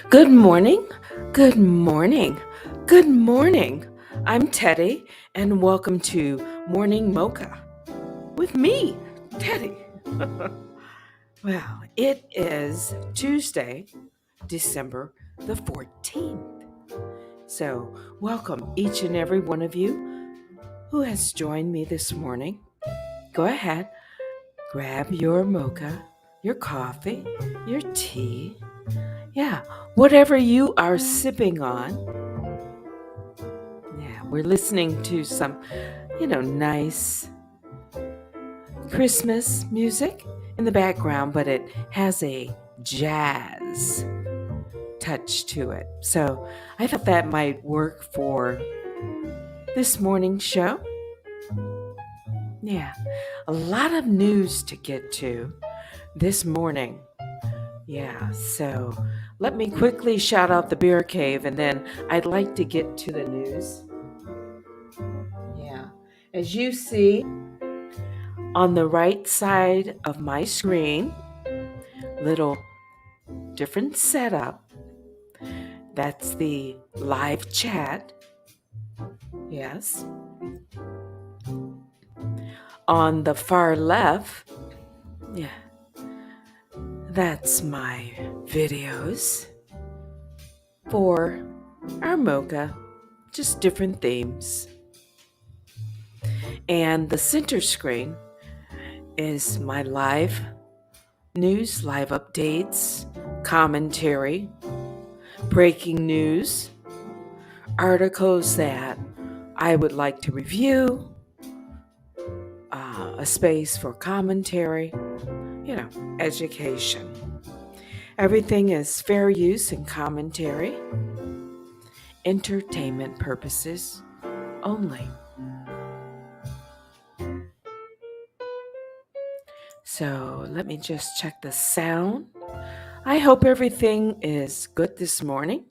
Good morning, good morning, good morning. I'm Teddy, and welcome to Morning Mocha with me, Teddy. Well, it is Tuesday, December the 14th. So, welcome each and every one of you who has joined me this morning. Go ahead, grab your mocha, your coffee, your tea. Yeah, whatever you are sipping on. Yeah, we're listening to some, nice Christmas music in the background, but it has a jazz touch to it. So I thought that might work for this morning's show. Yeah, a lot of news to get to this morning. Yeah, so let me quickly shout out the bear cave and then I'd like to get to the news. Yeah, as you see, on the right side of my screen, little different setup. That's the live chat. Yes. On the far left, yeah, that's my videos for our mocha, just different themes. And the center screen is my live news, live updates, commentary, breaking news, articles that I would like to review, a space for commentary, education. Everything is fair use and commentary, entertainment purposes only. So let me just check the sound. I hope everything is good this morning.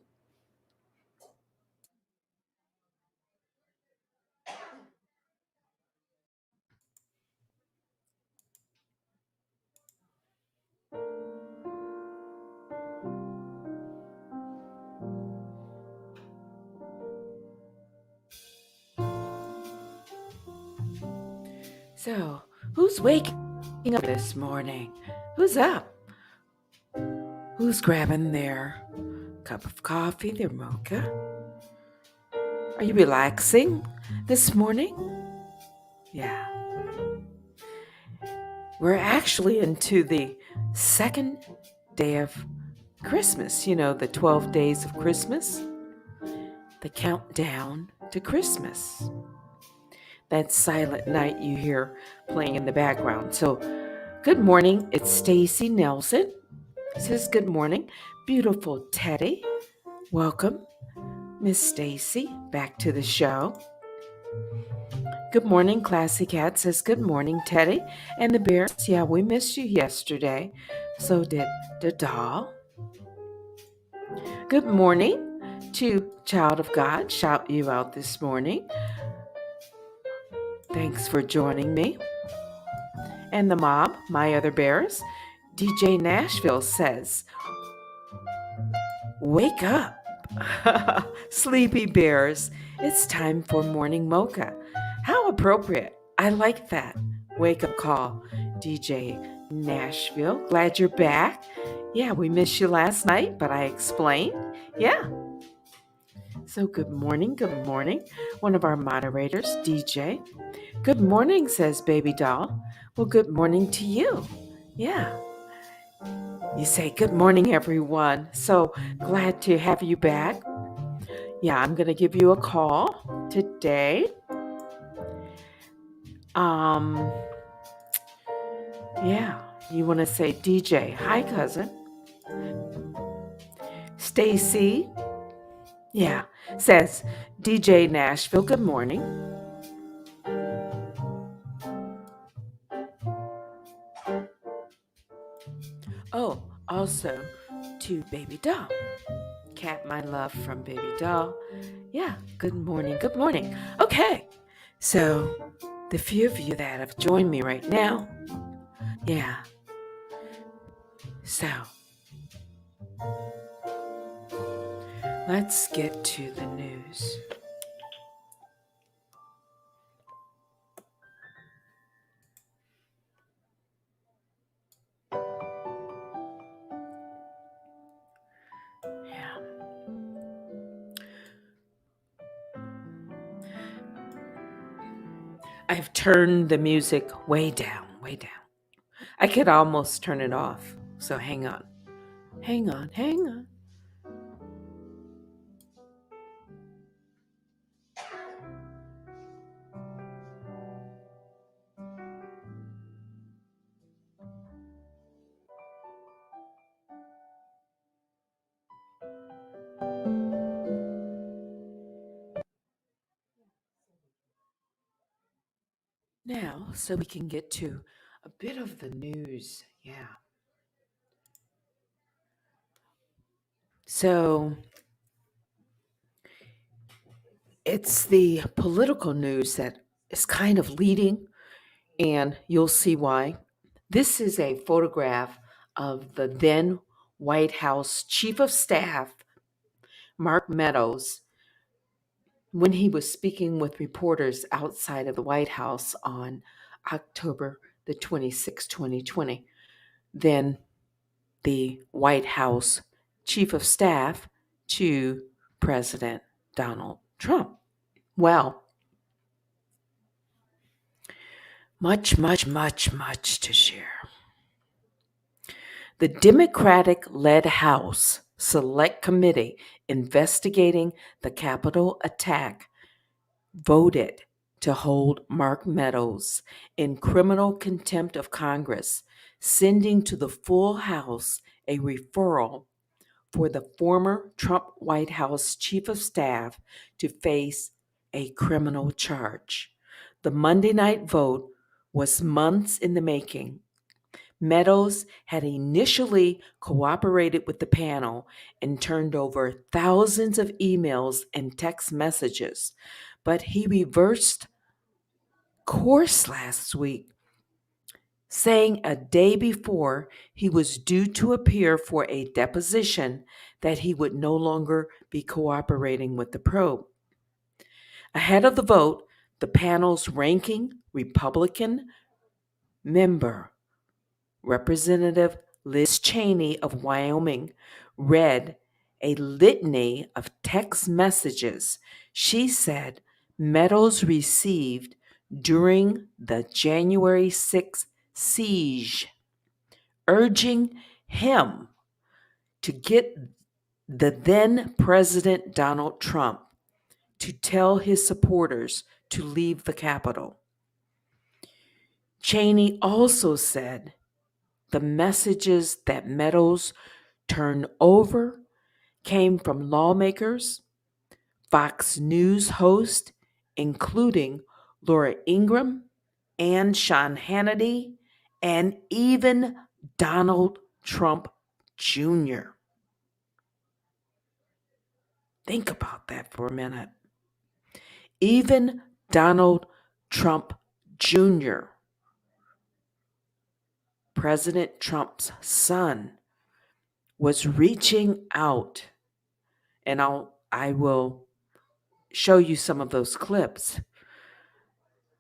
So, who's waking up this morning? Who's up? Who's grabbing their cup of coffee, their mocha? Are you relaxing this morning? Yeah. We're actually into the second day of Christmas, the 12 days of Christmas, the countdown to Christmas. That silent night you hear playing in the background. So, good morning. It's Stacy Nelson. Says good morning. Beautiful Teddy. Welcome, Miss Stacy, back to the show. Good morning, Classy Cat says good morning, Teddy. And the bears, yeah, we missed you yesterday. So did the doll. Good morning to Child of God. Shout you out this morning. Thanks for joining me. And the mob, my other bears. DJ Nashville says, wake up. Sleepy bears, it's time for morning mocha. How appropriate. I like that. Wake up call. DJ Nashville, glad you're back. Yeah, we missed you last night, but I explained. Yeah. So good morning, good morning. One of our moderators, DJ. Good morning, says Baby Doll. Well, good morning to you. Yeah. You say good morning, everyone. So glad to have you back. Yeah, I'm going to give you a call today. Yeah, you want to say DJ. Hi, cousin. Stacy. Yeah, says DJ Nashville. Good morning. Oh, also to Baby Doll. Cat, my love from Baby Doll. Yeah, good morning. Good morning. Okay, so the few of you that have joined me right now, yeah. So Let's get to the news. Yeah. I've turned the music way down, way down. I could almost turn it off. So hang on. Hang on, hang on. Now, so we can get to a bit of the news. Yeah. So it's the political news that is kind of leading, and you'll see why. This is a photograph of the then White House Chief of Staff, Mark Meadows, when he was speaking with reporters outside of the White House on October the 26th, 2020. Then the White House Chief of Staff to President Donald Trump. Well, much, much, much, much to share. The Democratic led House Select Committee investigating the Capitol attack voted to hold Mark Meadows in criminal contempt of Congress, sending to the full House a referral for the former Trump White House Chief of Staff to face a criminal charge. The Monday night vote was months in the making. Meadows had initially cooperated with the panel and turned over thousands of emails and text messages, but he reversed course last week, saying a day before he was due to appear for a deposition that he would no longer be cooperating with the probe. Ahead of the vote, the panel's ranking Republican member, Representative Liz Cheney of Wyoming, read a litany of text messages she said Meadows received during the January 6th siege, urging him to get the then President Donald Trump to tell his supporters to leave the Capitol. Cheney also said the messages that Meadows turned over came from lawmakers, Fox News hosts, including Laura Ingraham and Sean Hannity, and even Donald Trump Jr. Think about that for a minute. Even Donald Trump Jr., President Trump's son, was reaching out, and I will show you some of those clips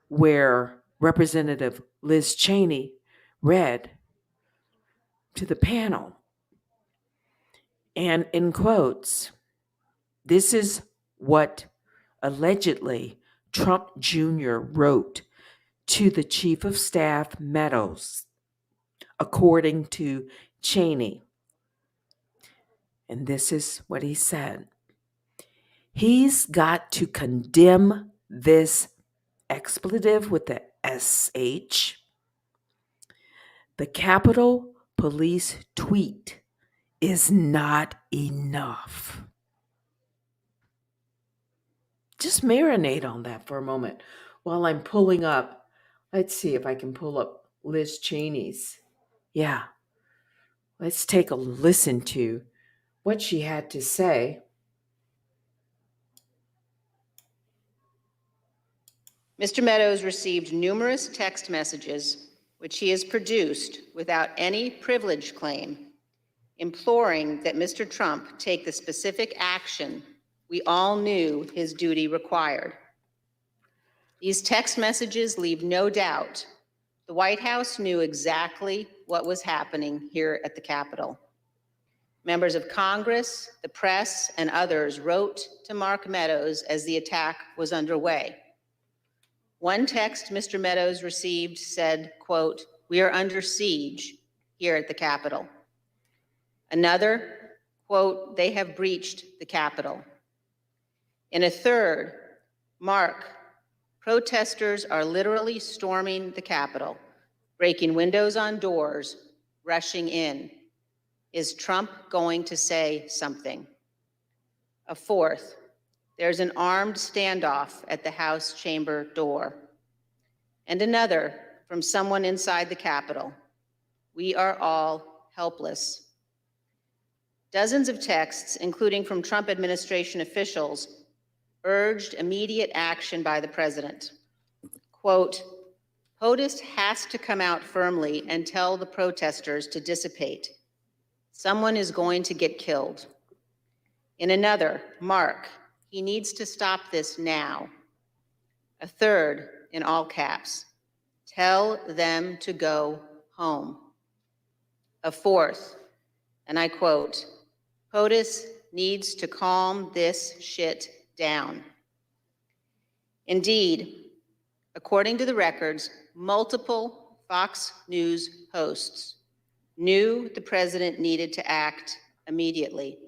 where Representative Liz Cheney read to the panel. And in quotes, this is what allegedly Trump Jr. wrote to the Chief of Staff Meadows, according to Cheney. And this is what he said. He's got to condemn this expletive with the SH. The Capitol Police tweet is not enough. Just marinate on that for a moment while I'm pulling up. Let's see if I can pull up Liz Cheney's. Yeah. Let's take a listen to what she had to say. Mr. Meadows received numerous text messages, which he has produced without any privilege claim, imploring that Mr. Trump take the specific action we all knew his duty required. These text messages leave no doubt the White House knew exactly what was happening here at the Capitol. Members of Congress, the press, and others wrote to Mark Meadows as the attack was underway. One text Mr. Meadows received said, quote, "We are under siege here at the Capitol." Another, quote, "They have breached the Capitol." In a third, Mark, "Protesters are literally storming the Capitol, breaking windows on doors, rushing in. Is Trump going to say something?" A fourth, "There's an armed standoff at the House chamber door." And another from someone inside the Capitol, "We are all helpless." Dozens of texts, including from Trump administration officials, urged immediate action by the president. Quote, "POTUS has to come out firmly and tell the protesters to dissipate. Someone is going to get killed." In another, Mark, "He needs to stop this now." A third, in all caps, "Tell them to go home." A fourth, and I quote, "POTUS needs to calm this shit down." Indeed, according to the records, multiple Fox News hosts knew the president needed to act immediately.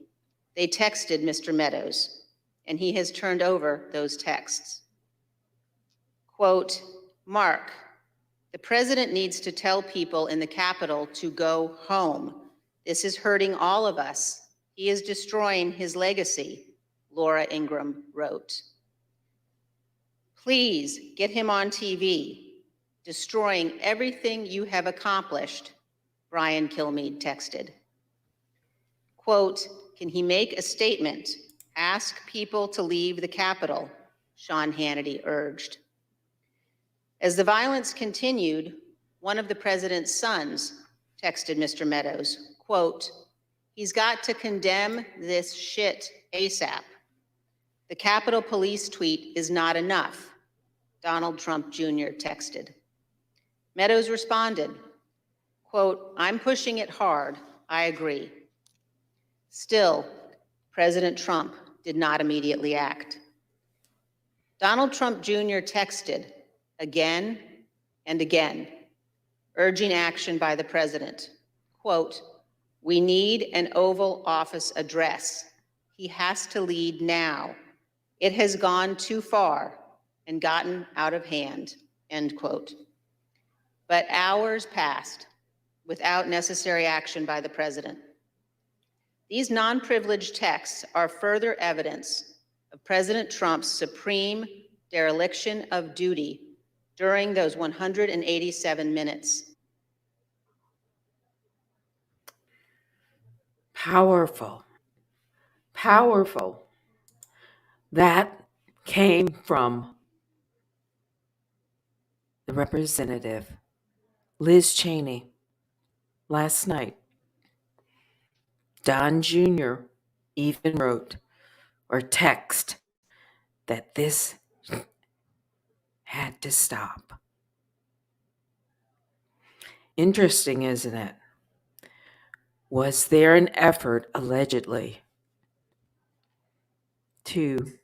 They texted Mr. Meadows, and he has turned over those texts. Quote, "Mark, the president needs to tell people in the Capitol to go home. This is hurting all of us. He is destroying his legacy," Laura Ingraham wrote. "Please get him on TV, destroying everything you have accomplished," Brian Kilmeade texted. Quote, "Can he make a statement? Ask people to leave the Capitol," Sean Hannity urged. As the violence continued, one of the president's sons texted Mr. Meadows, quote, "He's got to condemn this shit ASAP. The Capitol Police tweet is not enough," Donald Trump Jr. texted. Meadows responded, quote, "I'm pushing it hard. I agree." Still, President Trump did not immediately act. Donald Trump Jr. texted again and again, urging action by the president. Quote, "We need an Oval Office address. He has to lead now. It has gone too far and gotten out of hand," end quote. But hours passed without necessary action by the president. These non-privileged texts are further evidence of President Trump's supreme dereliction of duty during those 187 minutes. Powerful. Powerful. That came from the representative, Liz Cheney, last night. Don Jr. even wrote or text that this had to stop. Interesting, isn't it? Was there an effort, allegedly, to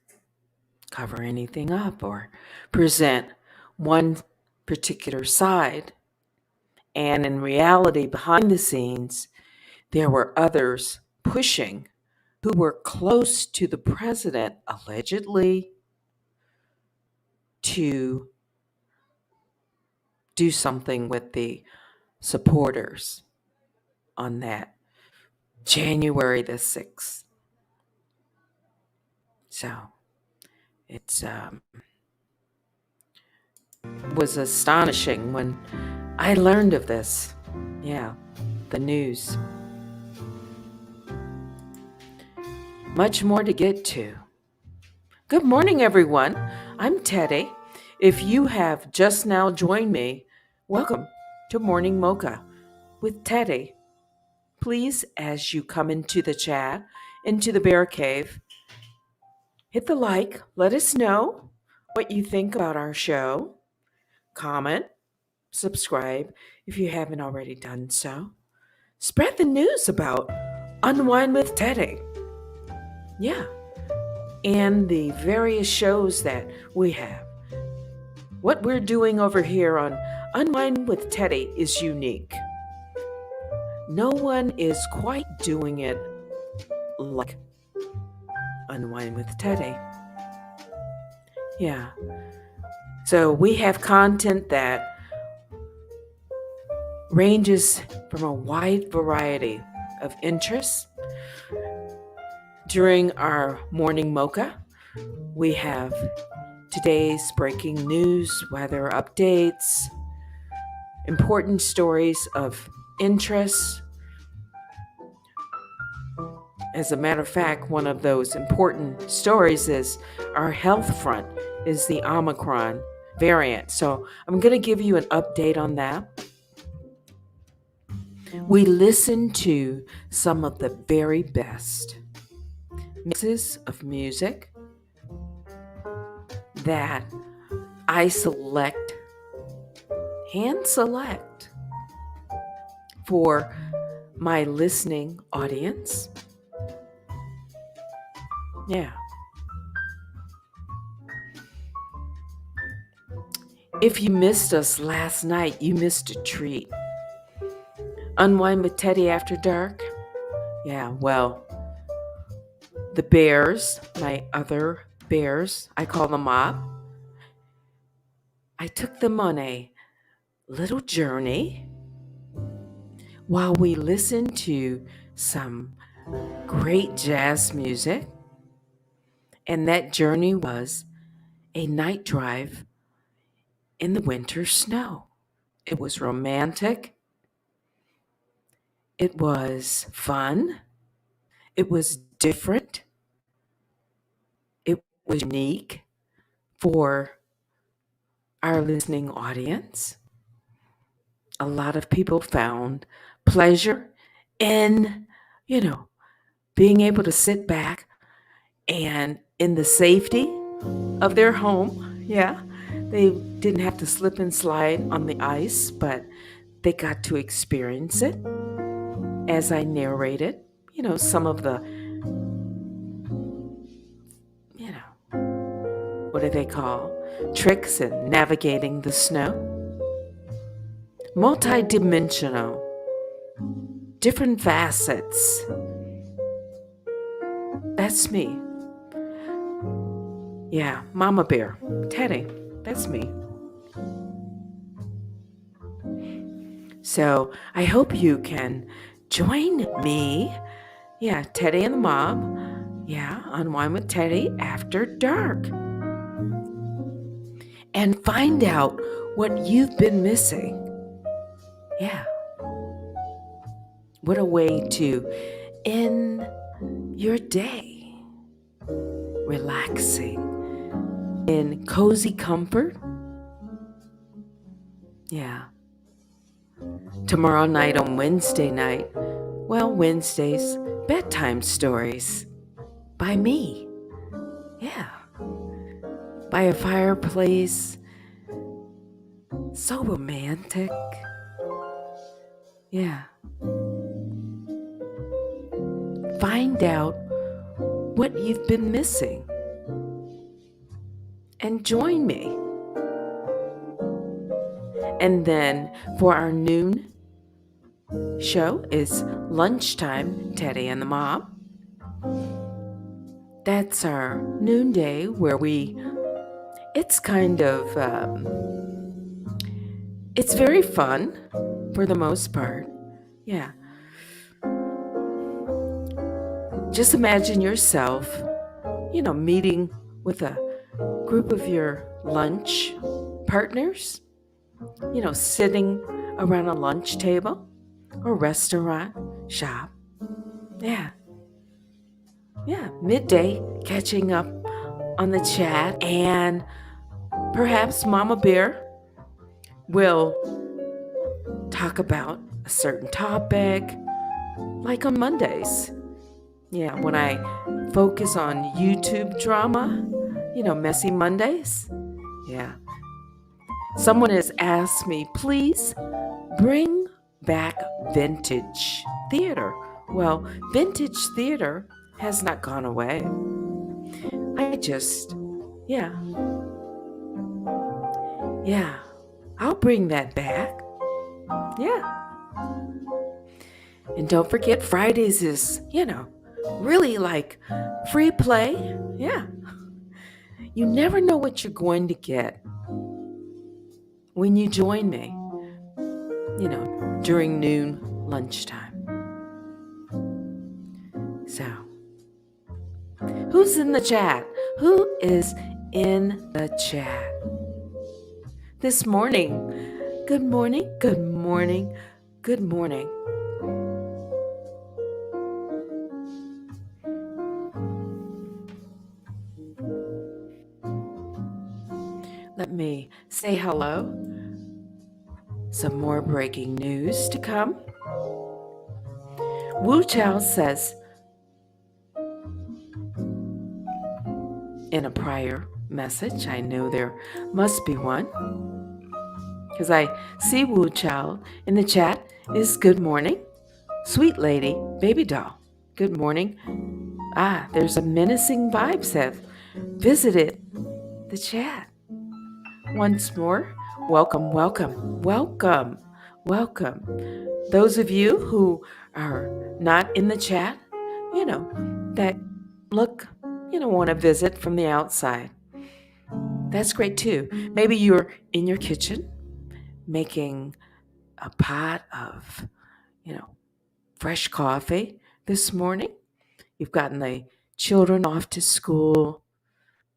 cover anything up or present one particular side? And in reality, behind the scenes, there were others pushing who were close to the president, allegedly, to do something with the supporters on that January the 6th. So it was astonishing when I learned of this. Yeah, the news. Much more to get to. Good morning, everyone. I'm Teddy. If you have just now joined me, welcome to Morning Mocha with Teddy. please, as you come into the chat, into the bear cave, hit the like. Let us know what you think about our show. Comment, subscribe if you haven't already done so. Spread the news about Unwine with Teddy. Yeah. And the various shows that we have. What we're doing over here on Unwine with Teddy is unique. No one is quite doing it like Unwine with Teddy. Yeah. So we have content that ranges from a wide variety of interests. During our morning mocha, we have today's breaking news, weather updates, important stories of interest. As a matter of fact, one of those important stories is our health front is the Omicron variant. So I'm going to give you an update on that. We listen to some of the very best mixes of music that I hand select for my listening audience. Yeah. If you missed us last night, you missed a treat. Unwine with Teddy After Dark. Yeah, well, the bears, my other bears, I call them MOB. I took them on a little journey while we listened to some great jazz music. And that journey was a night drive in the winter snow. It was romantic. It was fun. It was different. It was unique for our listening audience. A lot of people found pleasure in, being able to sit back and in the safety of their home. Yeah, they didn't have to slip and slide on the ice, but they got to experience it as I narrated, some of the, what do they call, tricks in navigating the snow. Multi-dimensional, different facets. That's me. Yeah, Mama Bear, Teddy, that's me. So I hope you can join me. Yeah, Teddy and the MOB. Yeah, Unwine with Teddy After Dark. And find out what you've been missing. Yeah. What a way to end your day. Relaxing in cozy comfort. Yeah. Tomorrow night on Wednesday night, Wednesdays, bedtime stories by me. Yeah. By a fireplace. So romantic. Yeah. Find out what you've been missing and join me. And then for our noon show is Lunchtime, Teddy and the MOB. That's our noonday where it's kind of, it's very fun for the most part. Yeah. Just imagine yourself, meeting with a group of your lunch partners, sitting around a lunch table or restaurant, shop. Yeah. Yeah, midday, catching up on the chat, and perhaps Mama Bear will talk about a certain topic, like on Mondays. Yeah, when I focus on YouTube drama, Messy Mondays. Yeah. Someone has asked me, please bring back vintage theater. Well, vintage theater has not gone away. Yeah, yeah, I'll bring that back. Yeah. And don't forget, Fridays is, really like free play. Yeah. You never know what you're going to get when you join me, during noon lunchtime. So, who's in the chat? Who is in the chat this morning? Good morning, good morning, good morning. Let me say hello. Some more breaking news to come. Wu Chao says in a prior message, I know there must be one, because I see Wu Chao in the chat, is good morning. Sweet lady, baby doll, good morning. There's a menacing vibes have visited the chat. Once more, welcome, welcome, welcome, welcome. Those of you who are not in the chat, that look, want to visit from the outside. That's great too. Maybe you're in your kitchen making a pot of, fresh coffee this morning. You've gotten the children off to school.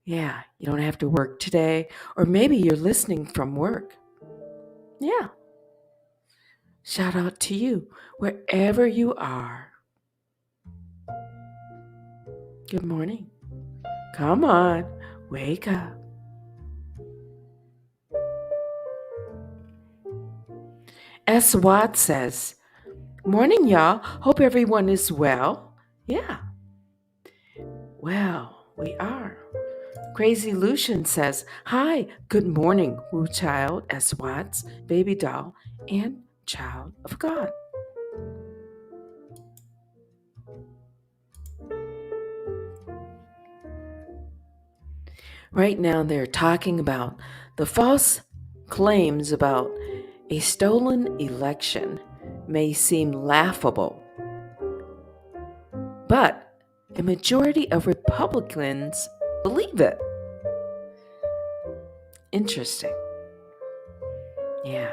Yeah, you don't have to work today. Or maybe you're listening from work. Yeah. Shout out to you, wherever you are. Good morning. Come on, wake up. S. Watt says, morning, y'all. Hope everyone is well. Yeah. Well, we are. Crazy Lucian says, hi, good morning, Wu Child, S. Watts, baby doll, and child of God. Right now, they're talking about the false claims about a stolen election may seem laughable, but a majority of Republicans believe it. Interesting. Yeah.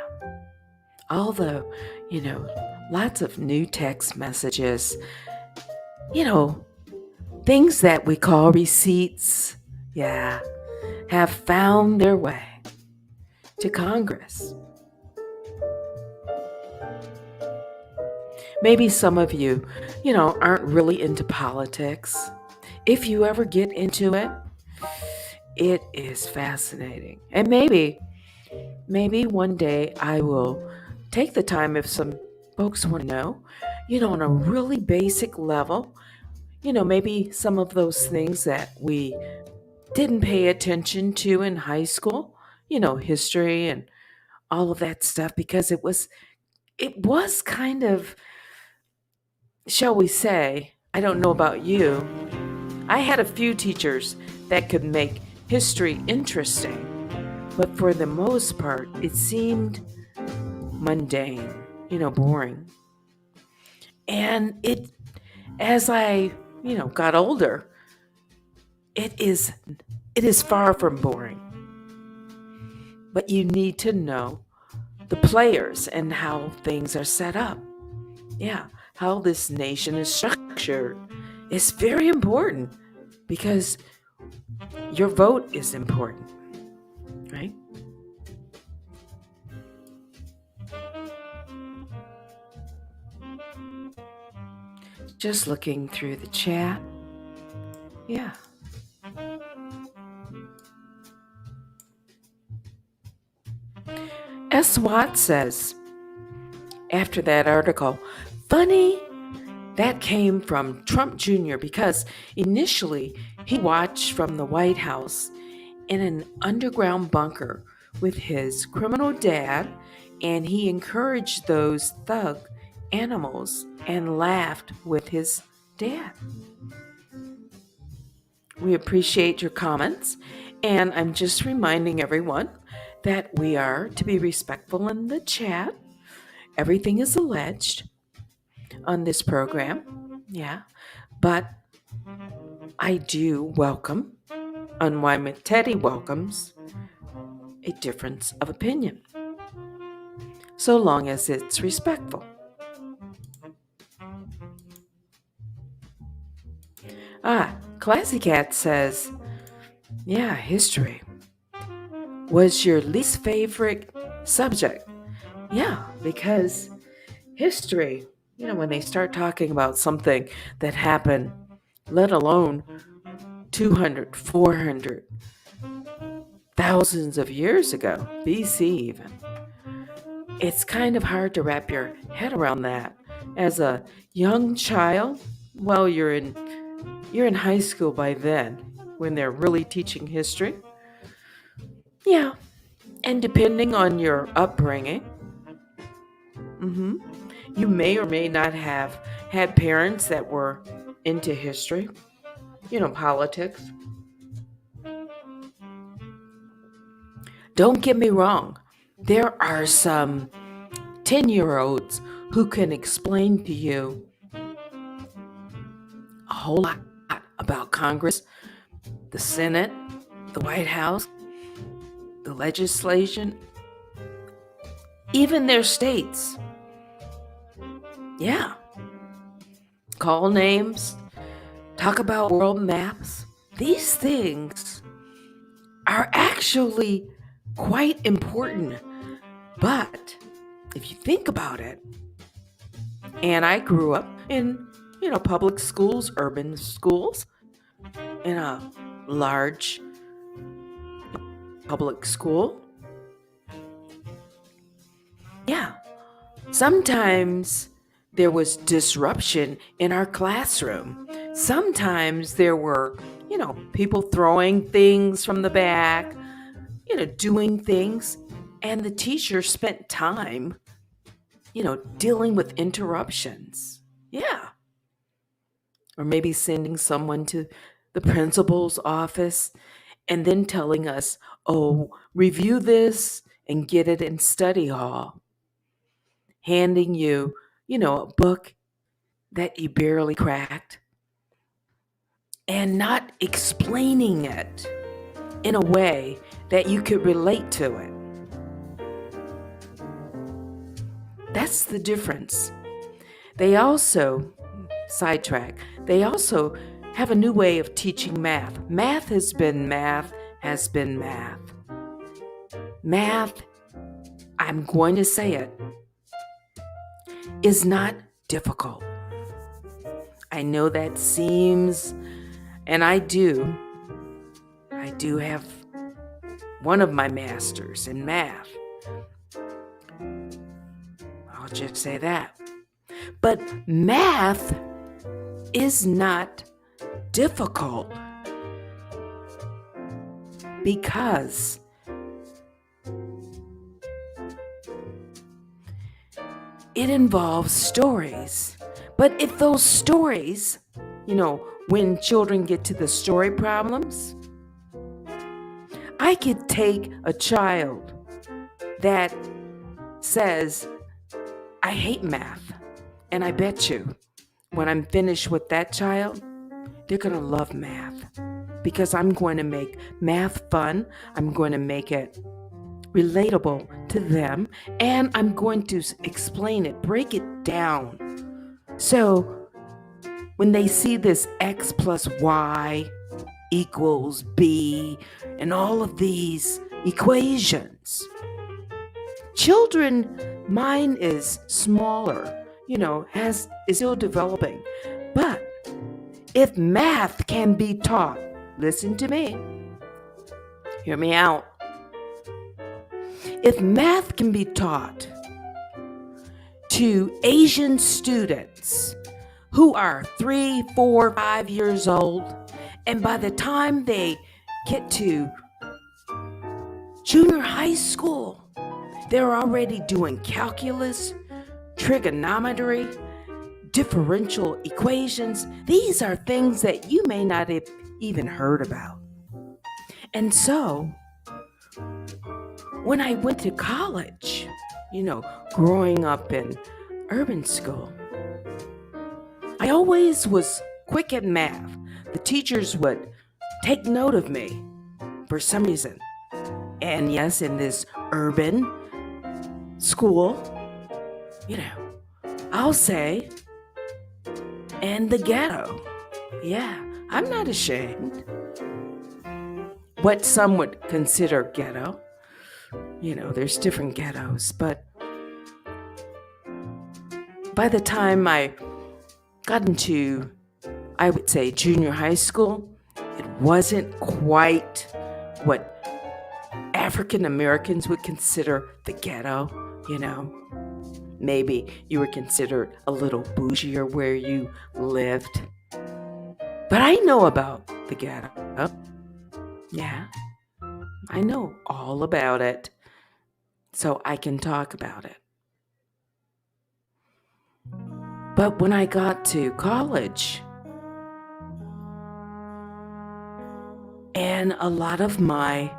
Although, lots of new text messages, things that we call receipts, have found their way to Congress. Maybe some of you, aren't really into politics. If you ever get into it, it is fascinating. And maybe one day I will take the time, if some folks want to know, on a really basic level, maybe some of those things that we didn't pay attention to in high school, history and all of that stuff, because it was kind of, shall we say, I don't know about you, I had a few teachers that could make history interesting, but for the most part, it seemed mundane, boring. And as I, got older, it is far from boring. But you need to know the players and how things are set up. Yeah, how this nation is structured is very important, because your vote is important, right? Just looking through the chat. Yeah. S. Watt says, after that article, funny That came from Trump Jr. because initially he watched from the White House in an underground bunker with his criminal dad, and he encouraged those thug animals and laughed with his dad. We appreciate your comments, and I'm just reminding everyone that we are to be respectful in the chat. Everything is alleged on this program, yeah, but I do welcome, Unwine with Teddy welcomes a difference of opinion, so long as it's respectful. Classy Cat says, yeah, history was your least favorite subject. Yeah, because history, when they start talking about something that happened, let alone 200, 400, thousands of years ago, BC even, it's kind of hard to wrap your head around that. As a young child, well, you're in high school by then when they're really teaching history. Yeah, and depending on your upbringing, you may or may not have had parents that were into history, politics. Don't get me wrong, there are some 10-year-olds who can explain to you a whole lot about Congress, the Senate, the White House, the legislation, even their states. Yeah. Call names, talk about world maps. These things are actually quite important. But if you think about it, and I grew up in, public schools, urban schools, in a large public school. Yeah. Sometimes there was disruption in our classroom. Sometimes there were, people throwing things from the back, doing things. And the teacher spent time, dealing with interruptions. Yeah. Or maybe sending someone to the principal's office and then telling us, oh, review this and get it in study hall. Handing you, a book that you barely cracked and not explaining it in a way that you could relate to it. That's the difference. They also, sidetrack, they also have a new way of teaching math. Math has been math. Math, I'm going to say it, is not difficult. I know that seems, and I do have one of my masters in math. I'll just say that. But math is not difficult because it involves stories. But if those stories, when children get to the story problems, I could take a child that says, I hate math, and I bet you when I'm finished with that child, they're going to love math because I'm going to make math fun. I'm going to make it relatable to them, and I'm going to explain it, break it down. So when they see this X plus Y equals B and all of these equations, children, mine is smaller, is still developing. But if math can be taught, listen to me, hear me out. If math can be taught to Asian students who are 3, 4, 5 years old. And by the time they get to junior high school, they're already doing calculus, trigonometry, differential equations. These are things that you may not have even heard about. And so, when I went to college, growing up in urban school, I always was quick at math. The teachers would take note of me for some reason. And yes, in this urban school, I'll say, and the ghetto. Yeah, I'm not ashamed. What some would consider ghetto. There's different ghettos, but by the time I got into, I would say, junior high school, it wasn't quite what African Americans would consider the ghetto, Maybe you were considered a little bougier where you lived. But I know about the ghetto. Yeah, I know all about it. So I can talk about it. But when I got to college, and a lot of my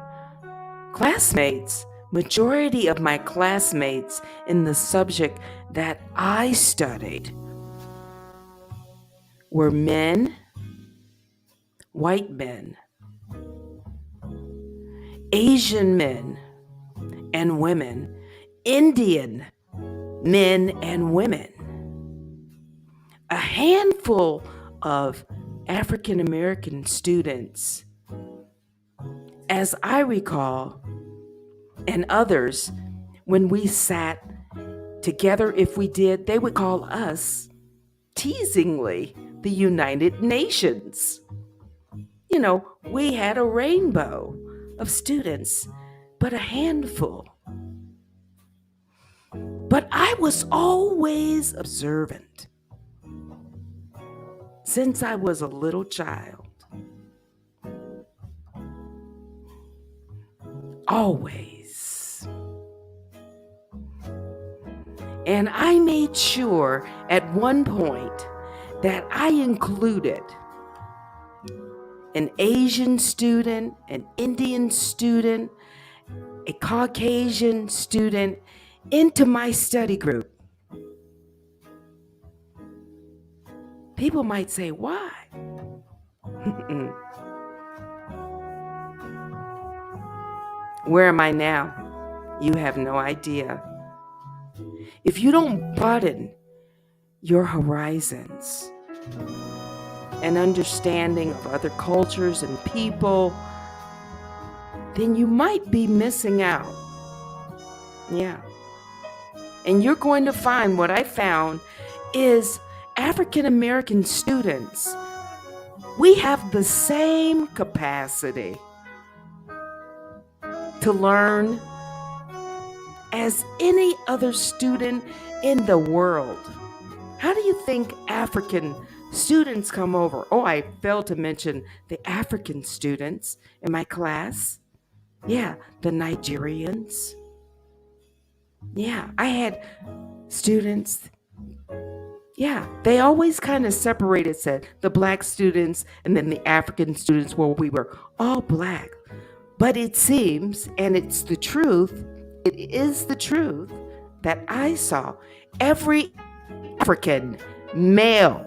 classmates, majority of my classmates in the subject that I studied were men, white men, Asian men and women, Indian men and women, a handful of African American students, as I recall, and others, when we sat together, if we did, they would call us, teasingly, the United Nations. We had a rainbow of students, but a handful. But I was always observant since I was a little child. Always. And I made sure at one point that I included an Asian student, an Indian student, a Caucasian student into my study group. People might say, why? Where am I now? You have no idea. If you don't broaden your horizons and understanding of other cultures and people, then you might be missing out. Yeah. And you're going to find what I found is African American students, we have the same capacity to learn as any other student in the world. How do you think African students come over? Oh, I failed to mention the African students in my class. Yeah, the Nigerians. Yeah, I had students. Yeah, they always kind of separated, said the black students and then the African students, where we were all black. But it seems, and it's the truth, it is the truth, that I saw every African male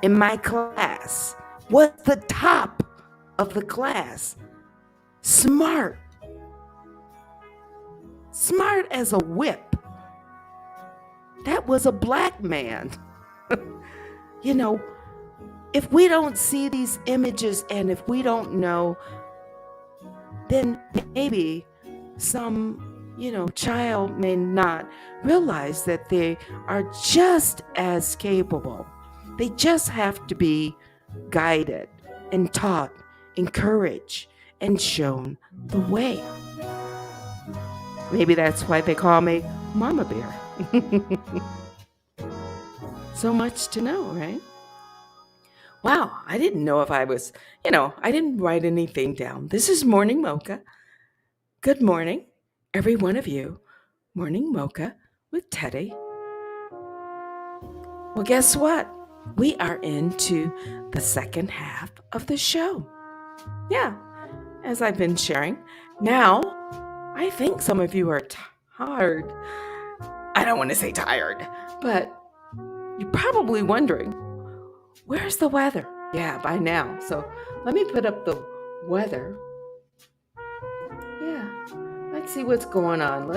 in my class was the top of the class. Smart as a whip. That was a black man. If we don't see these images and if we don't know, then maybe some, child may not realize that they are just as capable. They just have to be guided and taught, encouraged, and shown the way. Maybe that's why they call me Mama Bear. So much to know, right? Wow, I didn't know if I was, I didn't write anything down. This is Morning Mocha. Good morning, every one of you. Morning Mocha with Teddy. Well, guess what? We are into the second half of the show. Yeah, as I've been sharing. Now, I think some of you are tired. I don't want to say tired, but you're probably wondering, where's the weather? Yeah, by now. So let me put up the weather. Yeah, let's see what's going on.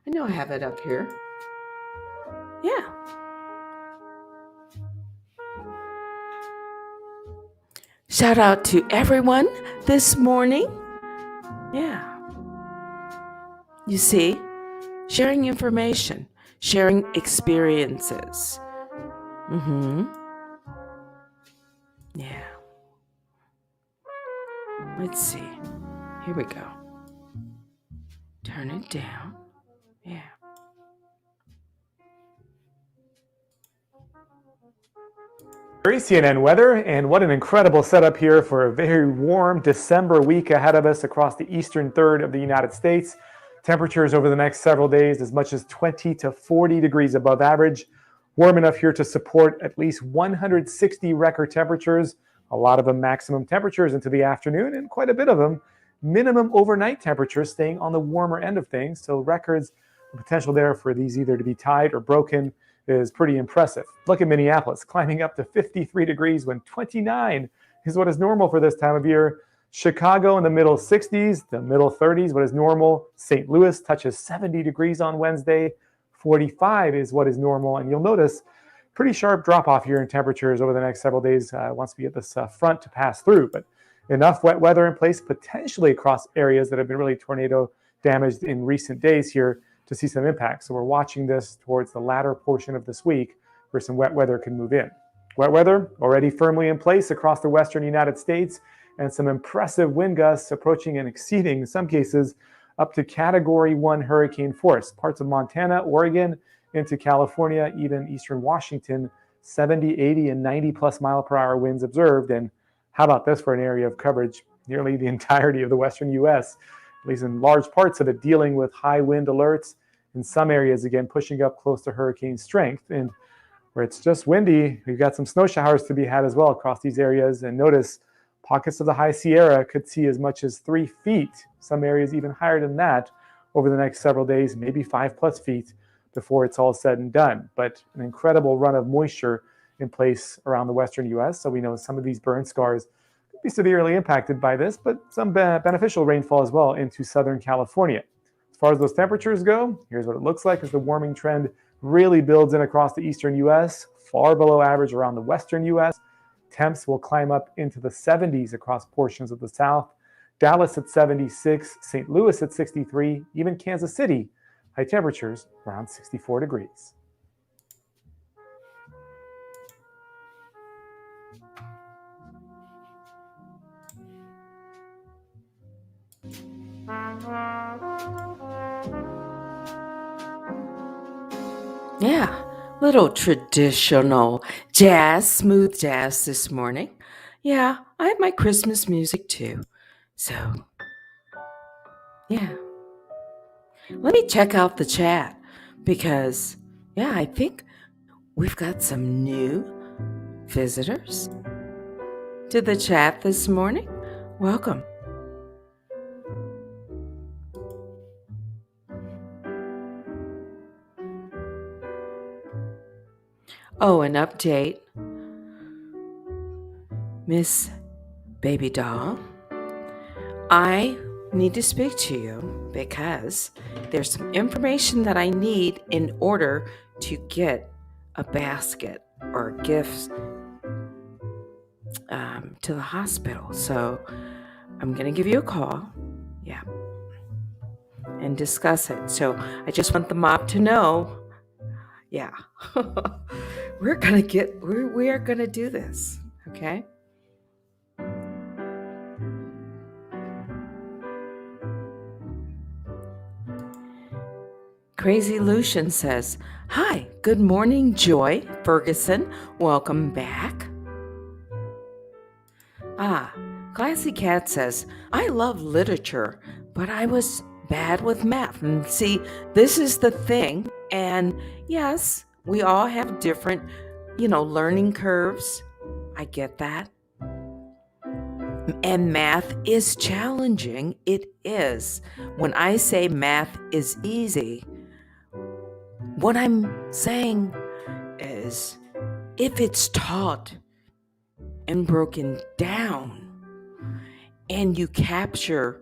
I know I have it up here. Yeah. Shout out to everyone this morning. Yeah. You see, sharing information, sharing experiences. Yeah. Let's see. Here we go. Turn it down. Yeah. CNN weather, and what an incredible setup here for a very warm December week ahead of us across the eastern third of the United States. Temperatures over the next several days as much as 20 to 40 degrees above average. Warm enough here to support at least 160 record temperatures, a lot of them maximum temperatures into the afternoon, and quite a bit of them minimum overnight temperatures staying on the warmer end of things. So records, the potential there for these either to be tied or broken is pretty impressive. Look at Minneapolis, climbing up to 53 degrees when 29 is what is normal for this time of year. Chicago in the middle 60s, the middle 30s, what is normal. St. Louis touches 70 degrees on Wednesday. 45 is what is normal. And you'll notice pretty sharp drop off here in temperatures over the next several days once we get this front to pass through. But enough wet weather in place potentially across areas that have been really tornado damaged in recent days here to see some impact. So we're watching this towards the latter portion of this week where some wet weather can move in. Wet weather already firmly in place across the western United States, and some impressive wind gusts approaching and exceeding, in some cases, up to Category 1 hurricane force. Parts of Montana, Oregon, into California, even eastern Washington, 70, 80, and 90 plus mile per hour winds observed. And how about this for an area of coverage? Nearly the entirety of the western U.S., at least in large parts of it, dealing with high wind alerts. In some areas, again, pushing up close to hurricane strength. And where it's just windy, we've got some snow showers to be had as well across these areas. And notice pockets of the high Sierra could see as much as 3 feet, some areas even higher than that over the next several days, maybe 5+ feet before it's all said and done. But an incredible run of moisture in place around the western U.S. So we know some of these burn scars could be severely impacted by this, but some beneficial rainfall as well into Southern California. As far as those temperatures go, here's what it looks like as the warming trend really builds in across the eastern U.S., far below average around the western U.S. Temps will climb up into the 70s across portions of the south. Dallas at 76, St. Louis at 63, even Kansas City, high temperatures around 64 degrees. Yeah, little traditional jazz, smooth jazz this morning. Yeah, I have my Christmas music too. So, yeah. Let me check out the chat because, yeah, I think we've got some new visitors to the chat this morning. Welcome. Oh, an update. Miss Baby Doll, I need to speak to you because there's some information that I need in order to get a basket or gifts to the hospital. So I'm going to give you a call. Yeah. And discuss it. So I just want the mob to know. Yeah. we are going to do this. Okay. Crazy Lucian says, "Hi, good morning, Joy Ferguson. Welcome back." Classy Cat says, "I love literature, but I was bad with math." And see, this is the thing. And yes, we all have different, learning curves. I get that. And math is challenging. It is. When I say math is easy, what I'm saying is if it's taught and broken down and you capture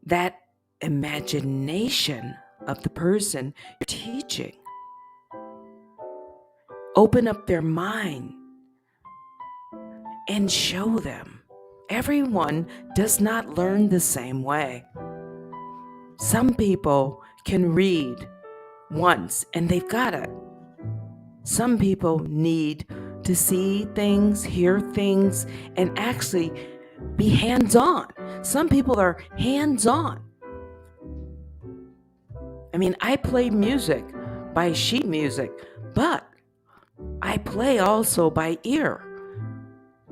that imagination of the person you're teaching, open up their mind and show them. Everyone does not learn the same way. Some people can read once and they've got it. Some people need to see things, hear things, and actually be hands-on. Some people are hands-on. I mean, I play music by sheet music, but I play also by ear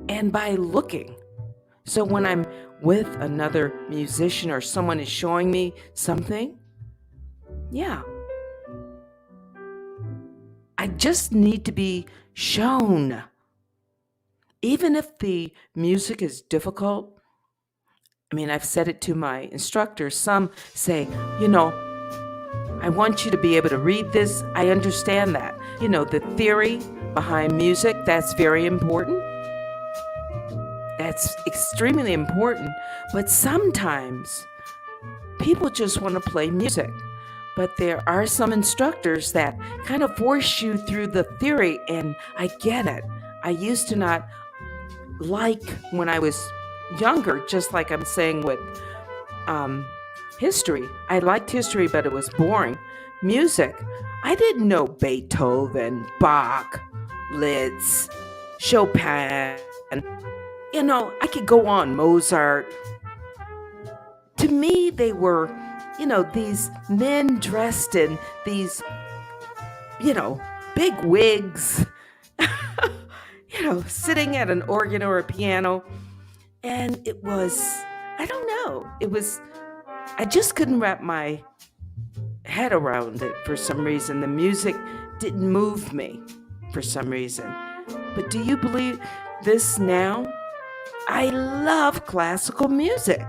and by looking. So when I'm with another musician or someone is showing me something, I just need to be shown. Even if the music is difficult, I mean, I've said it to my instructors. Some say, I want you to be able to read this. I understand that. The theory behind music, that's very important. That's extremely important. But sometimes people just want to play music. But there are some instructors that kind of force you through the theory, and I get it. I used to not like when I was younger, just like I'm saying with history. I liked history, but it was boring. Music, I didn't know Beethoven, Bach, Liszt, Chopin. I could go on, Mozart. To me, they were, these men dressed in these, big wigs, sitting at an organ or a piano. And it was, I don't know, I just couldn't wrap my head around it for some reason. The music didn't move me for some reason. But do you believe this now? I love classical music.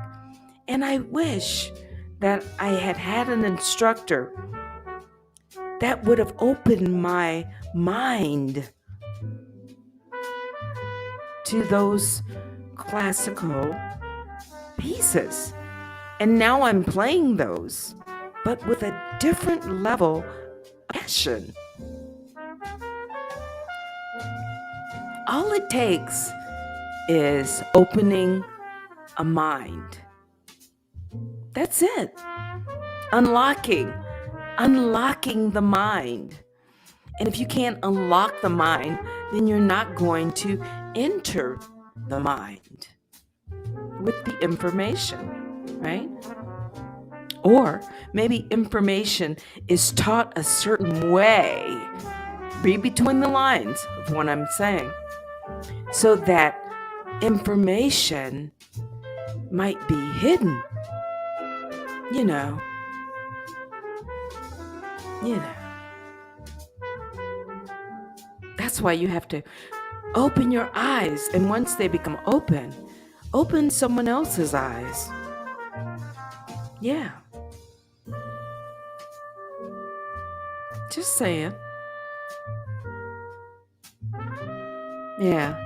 And I wish that I had had an instructor that would have opened my mind to those classical pieces. And now I'm playing those, but with a different level of passion. All it takes is opening a mind. That's it. Unlocking the mind. And if you can't unlock the mind, then you're not going to enter the mind with the information, right? Or maybe information is taught a certain way. Read between the lines of what I'm saying. So that information might be hidden. That's why you have to open your eyes. And once they become open someone else's eyes. Yeah. Just saying. Yeah.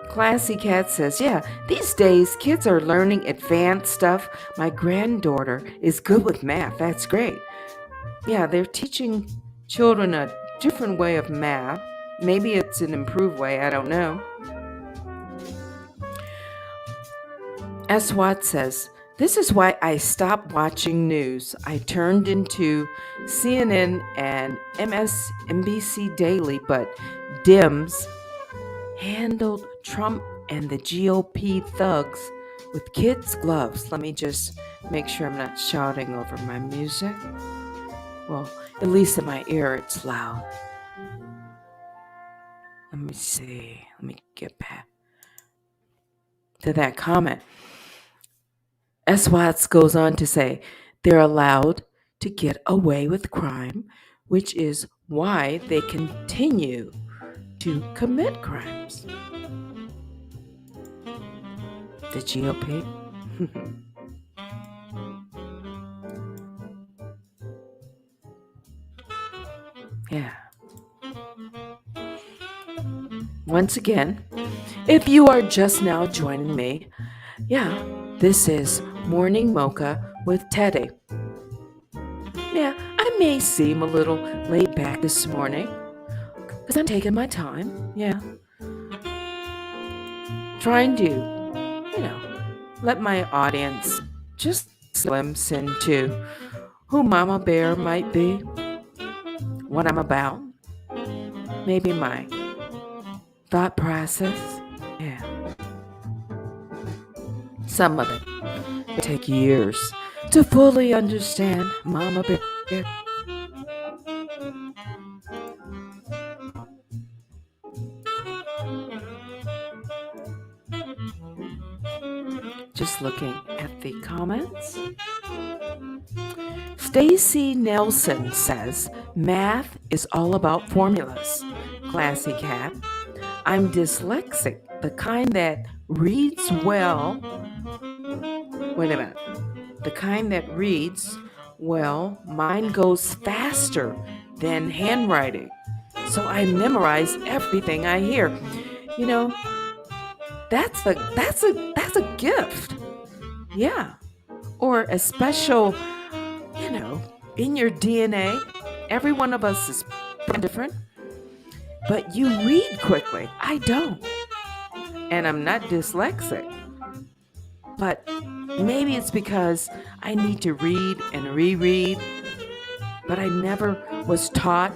Classy Cat says, yeah, these days kids are learning advanced stuff. My granddaughter is good with math. That's great. Yeah, they're teaching children a different way of math. Maybe it's an improved way. I don't know. S. Watt says, this is why I stopped watching news. I turned into CNN and MSNBC Daily, but Dems handled Trump and the GOP thugs with kids' gloves. Let me just make sure I'm not shouting over my music. Well, at least in my ear, it's loud. Let me see. Let me get back to that comment. S. Watts goes on to say, they're allowed to get away with crime, which is why they continue to commit crimes. The GOP? Yeah. Once again, if you are just now joining me, yeah, this is Morning Mocha with Teddy. Yeah, I may seem a little laid back this morning because I'm taking my time. Yeah. Trying to, let my audience just glimpse into who Mama Bear might be, what I'm about, maybe my thought process. Yeah. Some of it will take years to fully understand Mama Bear. Just looking at the comments. Stacy Nelson says, math is all about formulas. Classy cat. I'm dyslexic, the kind that reads well. Wait a minute. The kind that reads well, mine goes faster than handwriting. So I memorize everything I hear. That's a gift. Yeah. Or a special, in your DNA. Every one of us is different. But you read quickly. I don't. And I'm not dyslexic. But maybe it's because I need to read and reread. But I never was taught,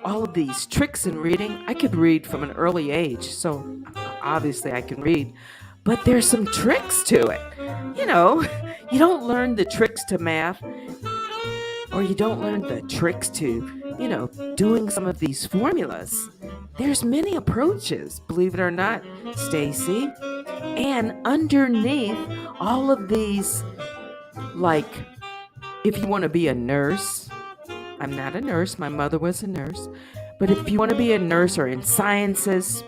all of these tricks in reading. I could read from an early age. So obviously I can read. But there's some tricks to it. You don't learn the tricks to math, or you don't learn the tricks to, doing some of these formulas. There's many approaches, believe it or not, Stacy. And underneath all of these, like, if you want to be a nurse, I'm not a nurse, my mother was a nurse, but if you want to be a nurse or in sciences,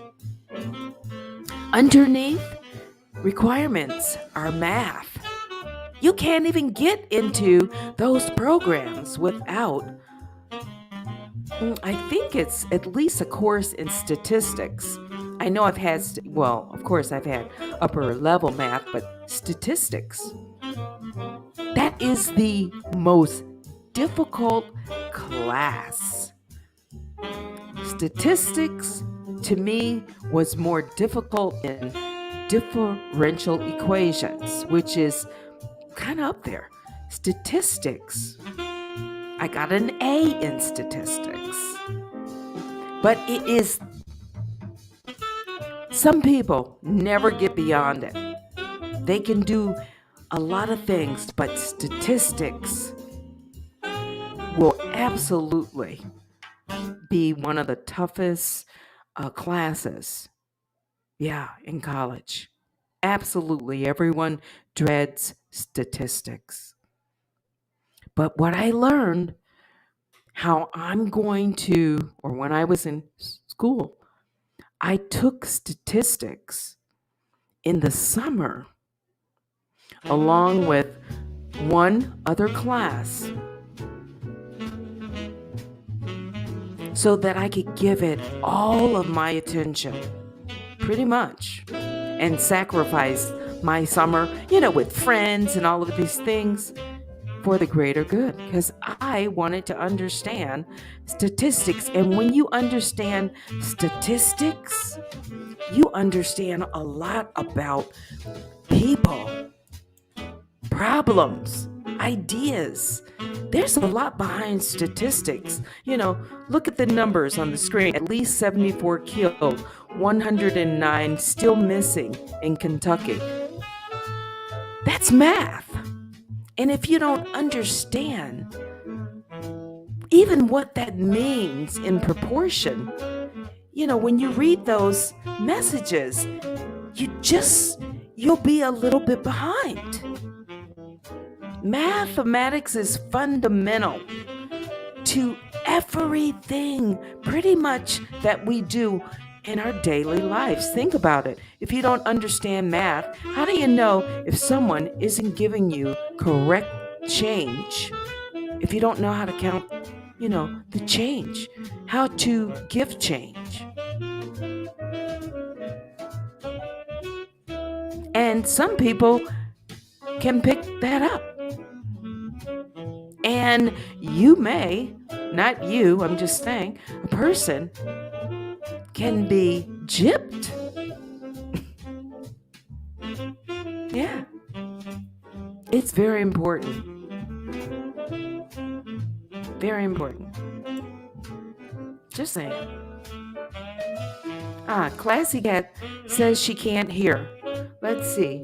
underneath requirements are math. You can't even get into those programs without, I think it's at least a course in statistics. I know I've had, of course I've had upper level math, but statistics. That is the most difficult class. Statistics, to me, was more difficult in differential equations, which is kind of up there. Statistics. I got an A in statistics. But it is, some people never get beyond it. They can do a lot of things, but statistics will absolutely be one of the toughest classes. Yeah, in college. Absolutely. Everyone dreads statistics. But what I learned, how I'm going to, or when I was in school, I took statistics in the summer along with one other class so that I could give it all of my attention, pretty much, and sacrifice my summer, with friends and all of these things for the greater good, because I wanted to understand statistics. And when you understand statistics, you understand a lot about people, problems, ideas. There's a lot behind statistics. Look at the numbers on the screen. At least 74 killed, 109 still missing in Kentucky. That's math. And if you don't understand even what that means in proportion, when you read those messages, you'll be a little bit behind. Mathematics is fundamental to everything pretty much that we do in our daily lives. Think about it. If you don't understand math, how do you know if someone isn't giving you correct change? If you don't know how to count, the change, how to give change. And some people can pick that up. And you may, not you, I'm just saying, a person can be gypped. Yeah. It's very important. Very important. Just saying. Classy Cat says she can't hear. Let's see.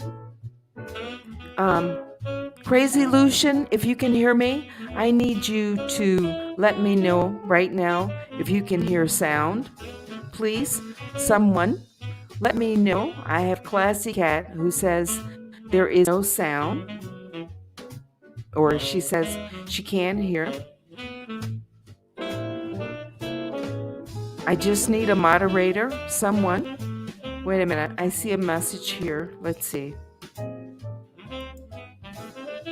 Crazy Lucian, if you can hear me, I need you to let me know right now if you can hear sound. Please, someone, let me know. I have Classy Cat who says there is no sound, or she says she can't hear. I just need a moderator, someone. Wait a minute, I see a message here. Let's see.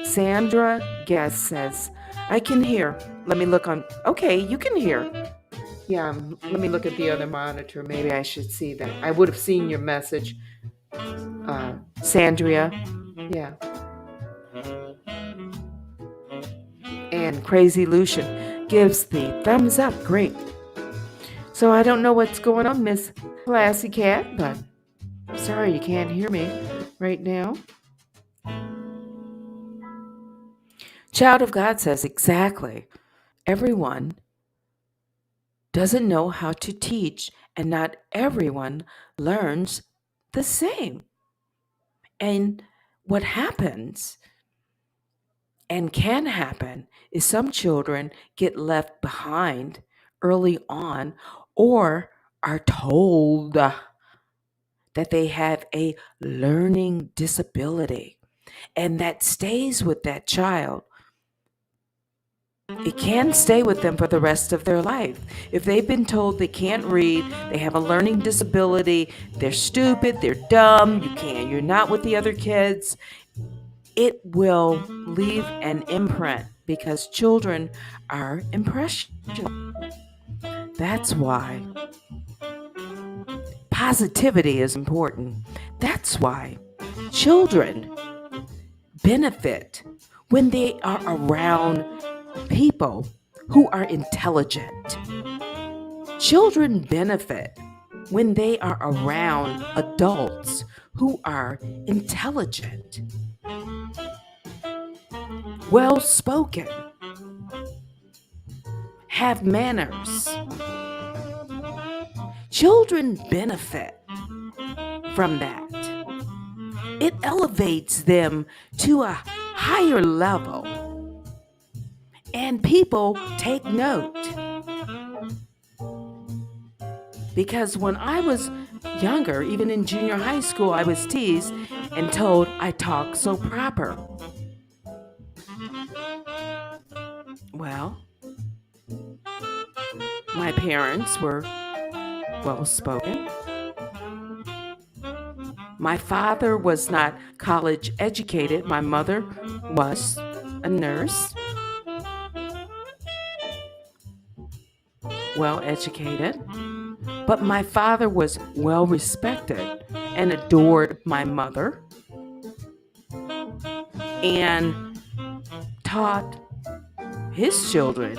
Sandra Guest says, I can hear. Let me look on. Okay, you can hear. Yeah, let me look at the other monitor. Maybe I should see that. I would have seen your message. Sandria. Yeah. And Crazy Lucian gives the thumbs up. Great. So I don't know what's going on, Miss Classy Cat, but sorry you can't hear me right now. Child of God says, exactly. Everyone doesn't know how to teach, and not everyone learns the same. And what happens and can happen is some children get left behind early on or are told that they have a learning disability, and that stays with that child. It can stay with them for the rest of their life. If they've been told they can't read, they have a learning disability, they're stupid, they're dumb, you're not with the other kids, it will leave an imprint because children are impressionable. That's why positivity is important. That's why children benefit when they are around people who are intelligent. Children benefit when they are around adults who are intelligent, well-spoken, have manners. Children benefit from that. It elevates them to a higher level. And people take note. Because when I was younger, even in junior high school, I was teased and told I talk so proper. Well, my parents were well-spoken. My father was not college educated. My mother was a nurse. Well educated, but my father was well respected and adored my mother and taught his children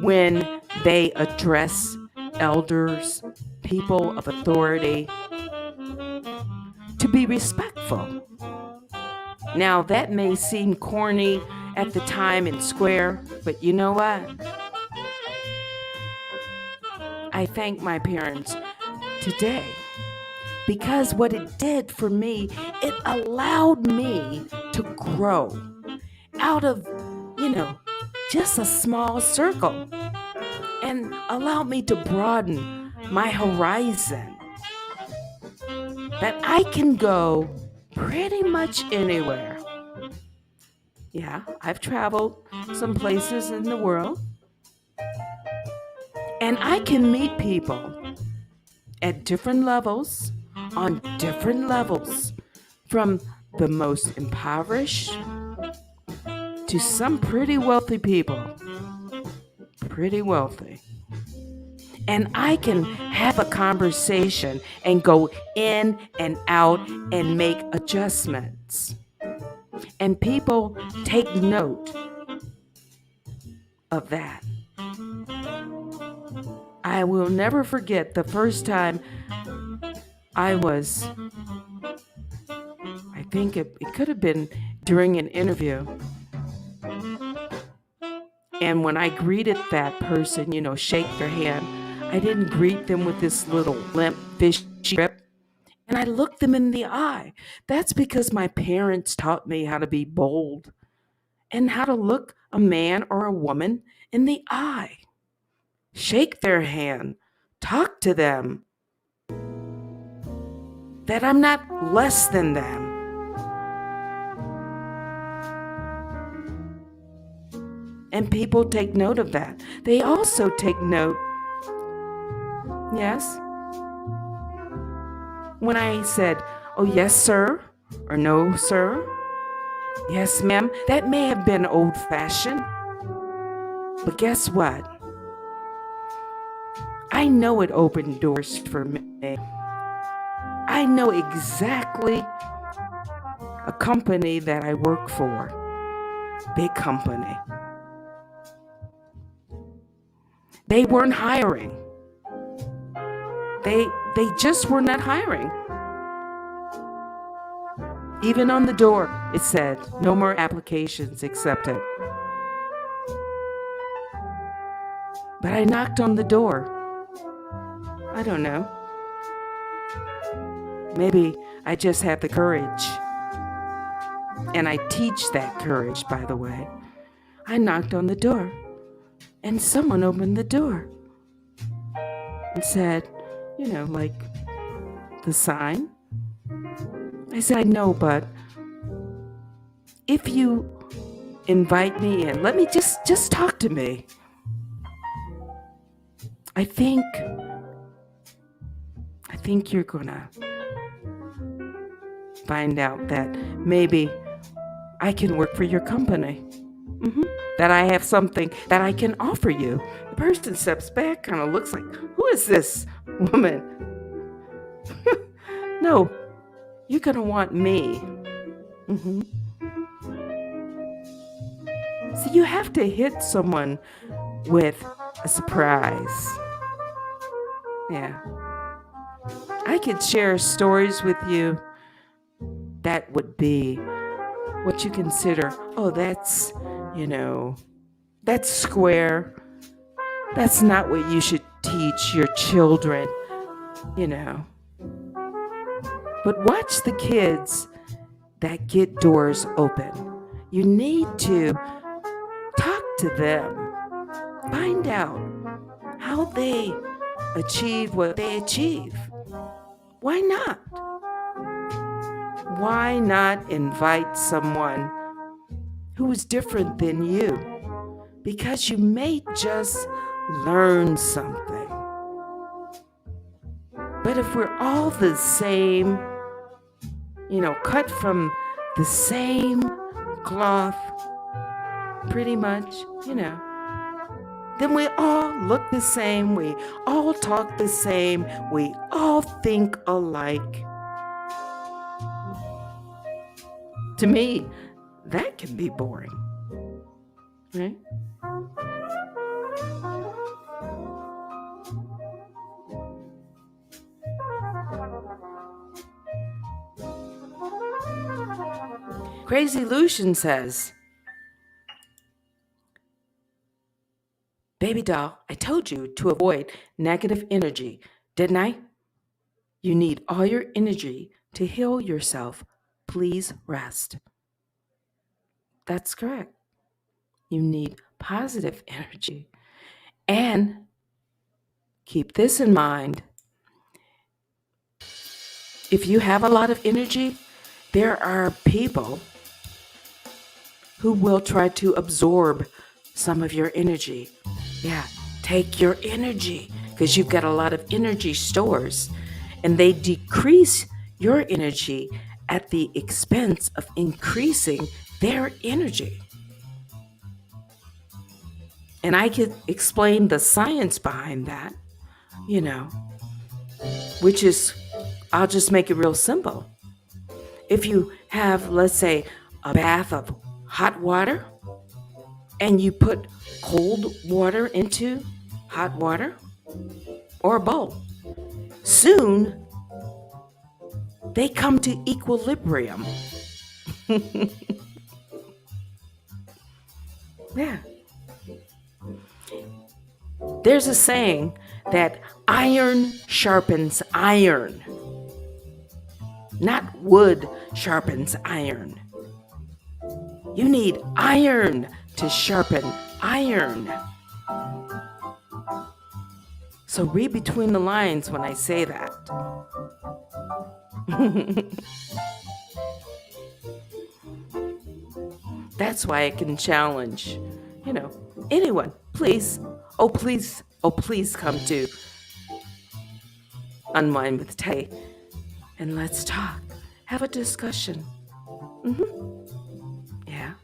when they address elders, people of authority, to be respectful. Now that may seem corny at the time and square, but you know what? I thank my parents today because what it did for me, it allowed me to grow. out of, just a small circle and allowed me to broaden my horizon. That I can go pretty much anywhere. Yeah, I've traveled some places in the world, and I can meet people at different levels, on different levels, from the most impoverished to some pretty wealthy people. Pretty wealthy. And I can have a conversation and go in and out and make adjustments. And people take note of that. I will never forget the first time I think it could have been during an interview. And when I greeted that person, shake their hand, I didn't greet them with this little limp, fishy grip. And I looked them in the eye. That's because my parents taught me how to be bold and how to look a man or a woman in the eye. Shake their hand. Talk to them. That I'm not less than them. And people take note of that. They also take note, yes, when I said, "Oh, yes, sir," or "No, sir," "Yes, ma'am," that may have been old-fashioned. But guess what? I know it opened doors for me. I know exactly a company that I work for. Big company. They weren't hiring. They just were not hiring. Even on the door, it said, "No more applications accepted." But I knocked on the door. I don't know. Maybe I just had the courage. And I teach that courage, by the way. I knocked on the door, and someone opened the door and said, like the sign. I said, "I know, but if you invite me in, let me just talk to me. I think you're gonna find out that maybe I can work for your company. That I have something that I can offer you." The person steps back, kind of looks like, "Who is this woman?" "No, you're going to want me." So you have to hit someone with a surprise. Yeah. I could share stories with you that would be what you consider, "Oh, that's, that's square. That's not what you should teach your children," But watch the kids that get doors open. You need to talk to them. Find out how they achieve what they achieve. Why not? Why not invite someone who is different than you? Because you may just learn something. But if we're all the same, cut from the same cloth, pretty much, then we all look the same, we all talk the same, we all think alike. To me, that can be boring, right? Crazy Lucian says, "Baby doll, I told you to avoid negative energy, didn't I? You need all your energy to heal yourself. Please rest." That's correct. You need positive energy. And keep this in mind. If you have a lot of energy, there are people who will try to absorb some of your energy. Yeah, take your energy because you've got a lot of energy stores, and they decrease your energy at the expense of increasing their energy. And I could explain the science behind that, which is, I'll just make it real simple. If you have, let's say, a bath of hot water and you put cold water into hot water or a bowl, soon they come to equilibrium. Yeah. There's a saying that iron sharpens iron, not wood sharpens iron. You need iron to sharpen iron. So read between the lines when I say that. That's why I can challenge, anyone. Please, please come to Unwine with Teddy and let's talk. Have a discussion. Yeah.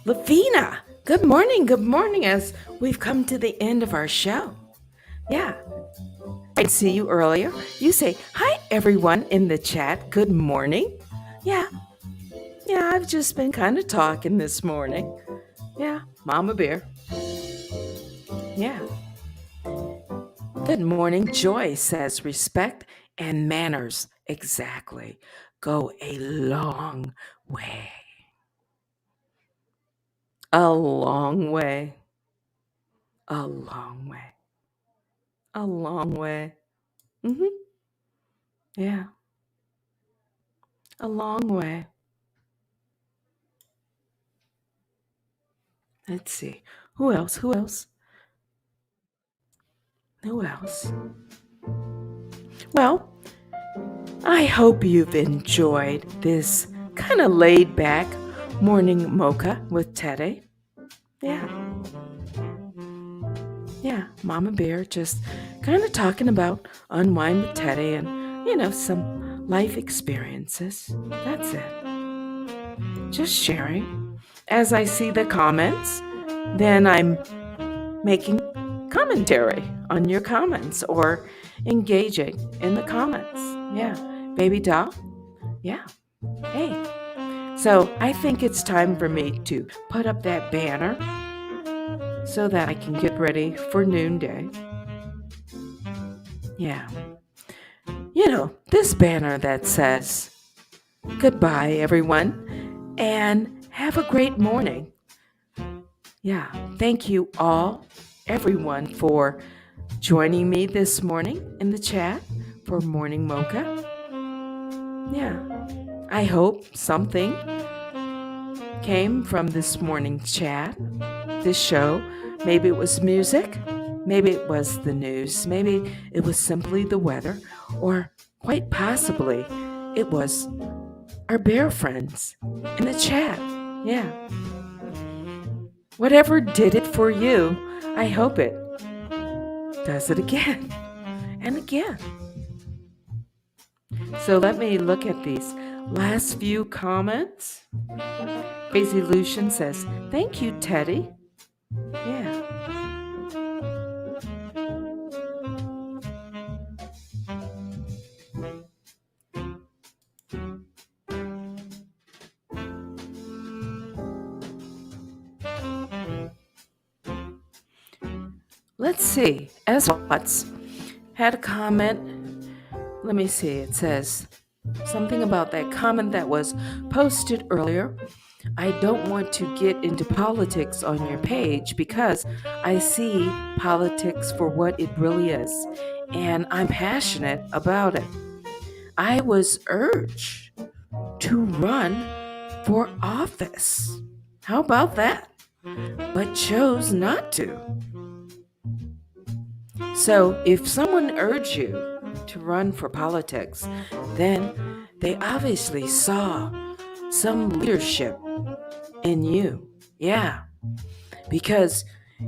Lavina, good morning as we've come to the end of our show. Yeah, I see you earlier. You say, hi everyone in the chat, good morning. Yeah, I've just been kind of talking this morning. Yeah, Mama Bear. Yeah. Good morning, Joy says respect and manners exactly go a long way. A long way. A long way. A long way. Yeah. A long way. Let's see. Who else? Who else? Well, I hope you've enjoyed this kind of laid back morning mocha with Teddy. Yeah. Yeah, Mama Bear just kind of talking about Unwine with Teddy and, some life experiences. That's it. Just sharing. As I see the comments, then I'm making commentary on your comments or engaging in the comments. Yeah. Baby doll? Yeah. Hey. So I think it's time for me to put up that banner so that I can get ready for noonday. Yeah. This banner that says, goodbye, everyone, and have a great morning. Yeah. Thank you all, everyone, for joining me this morning in the chat for Morning Mocha. Yeah. I hope something came from this morning's chat, this show. Maybe it was music. Maybe it was the news. Maybe it was simply the weather. Or quite possibly it was our bear friends in the chat. Yeah. Whatever did it for you, I hope it does it again and again. So let me look at these last few comments. Crazy Lucian says, thank you, Teddy. Yeah. Let's see. As Watts had a comment. Let me see. It says something about that comment that was posted earlier. I don't want to get into politics on your page because I see politics for what it really is, and I'm passionate about it. I was urged to run for office. How about that? But chose not to. So, if someone urged you to run for politics, then they obviously saw some leadership in you. Yeah, because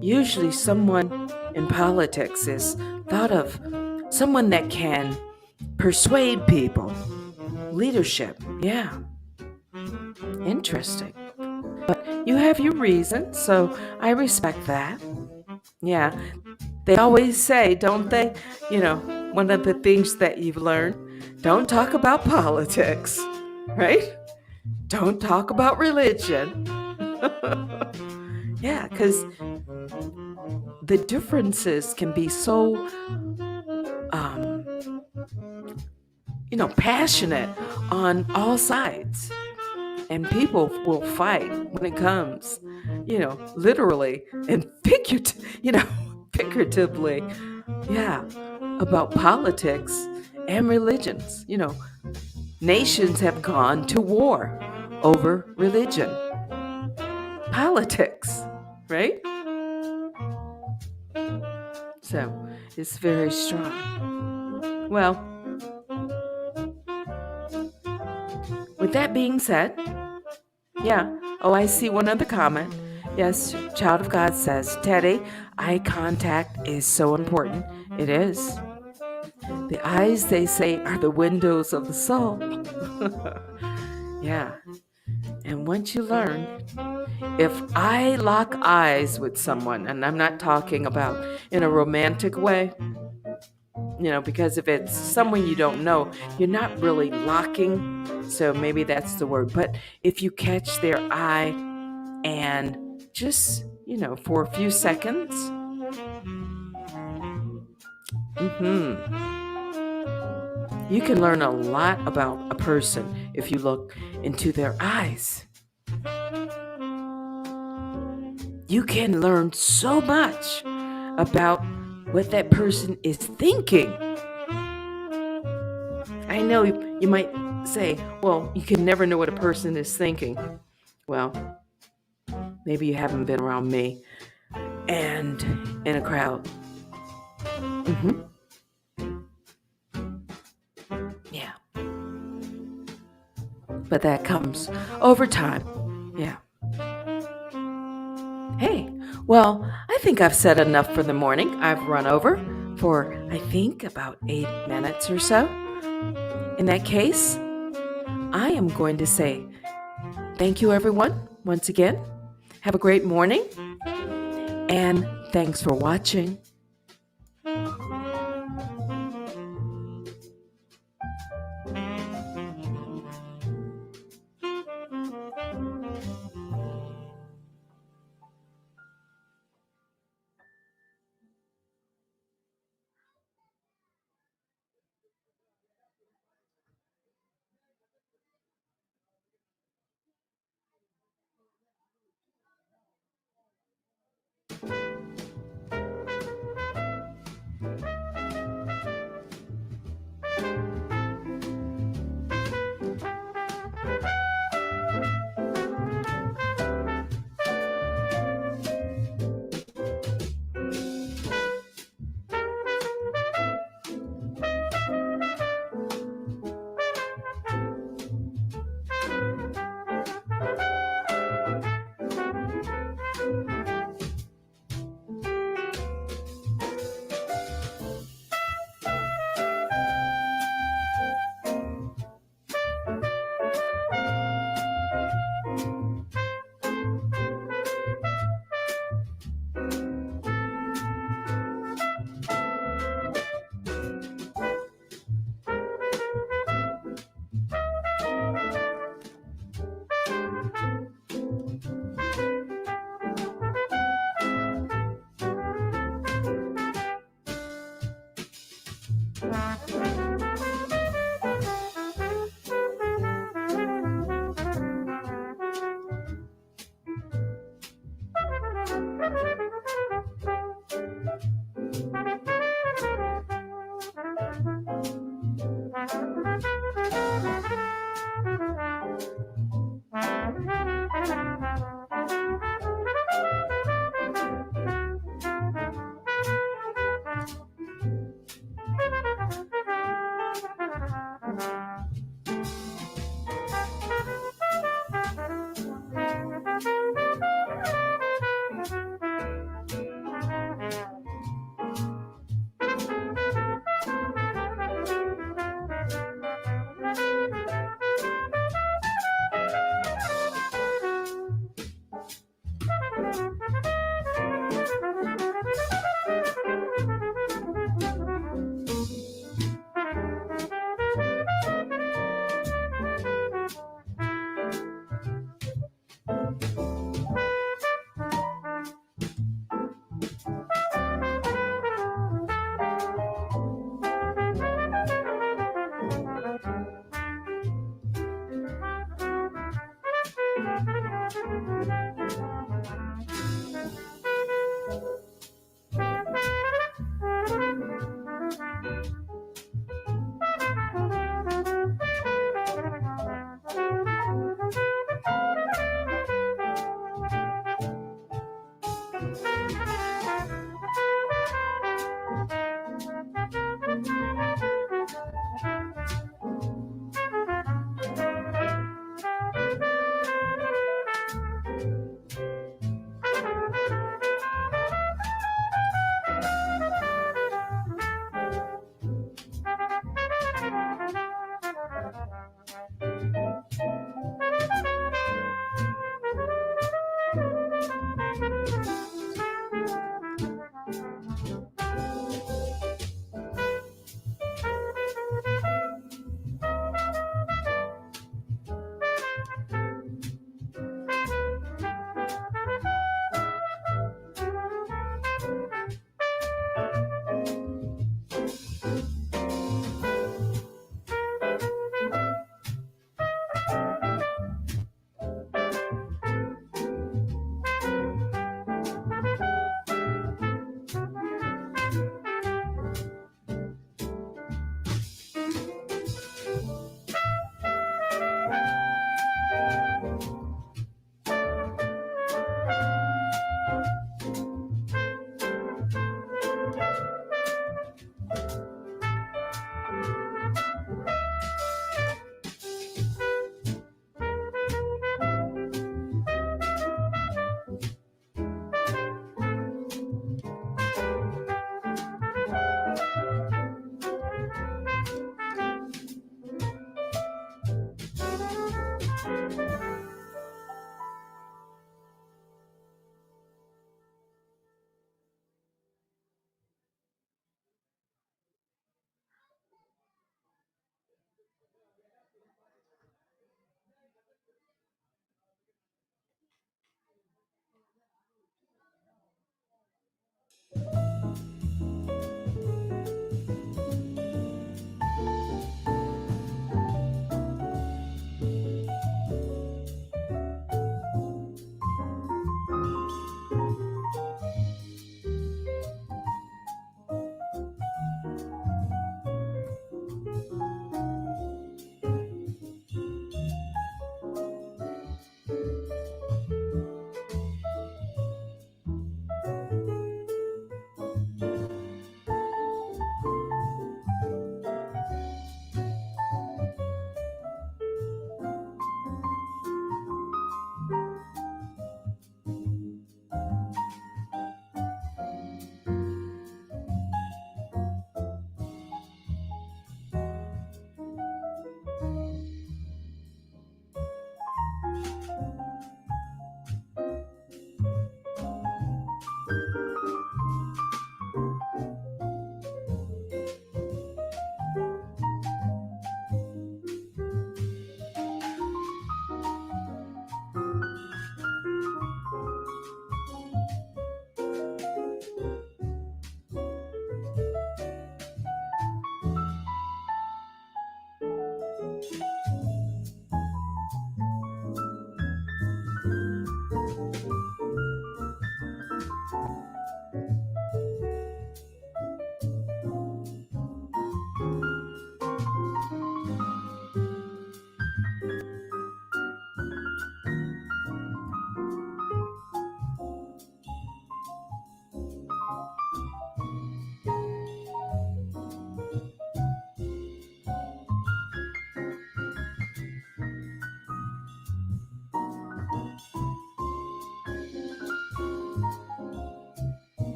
usually someone in politics is thought of someone that can persuade people. Leadership, yeah, interesting. But you have your reasons, so I respect that. Yeah, they always say, don't they? One of the things that you've learned, don't talk about politics, right? Don't talk about religion. Yeah, because the differences can be so, um, passionate on all sides. And people will fight when it comes, literally and figuratively, yeah, about politics and religions. Nations have gone to war over religion, politics, right? So it's very strong. Well, with that being said, yeah. Oh, I see one other comment. Yes, Child of God says, Teddy, eye contact is so important. It is. The eyes, they say, are the windows of the soul. Yeah. And once you learn, if I lock eyes with someone, and I'm not talking about in a romantic way, because if it's someone you don't know, you're not really locking. So maybe that's the word. But if you catch their eye and just, for a few seconds, you can learn a lot about a person if you look into their eyes. You can learn so much about what that person is thinking. I know you might say, well, you can never know what a person is thinking. Well, maybe you haven't been around me and in a crowd. Yeah. But that comes over time. Yeah. Hey, well, I think I've said enough for the morning. I've run over for, I think, about 8 minutes or so. In that case, I am going to say thank you, everyone, once again. Have a great morning, and thanks for watching.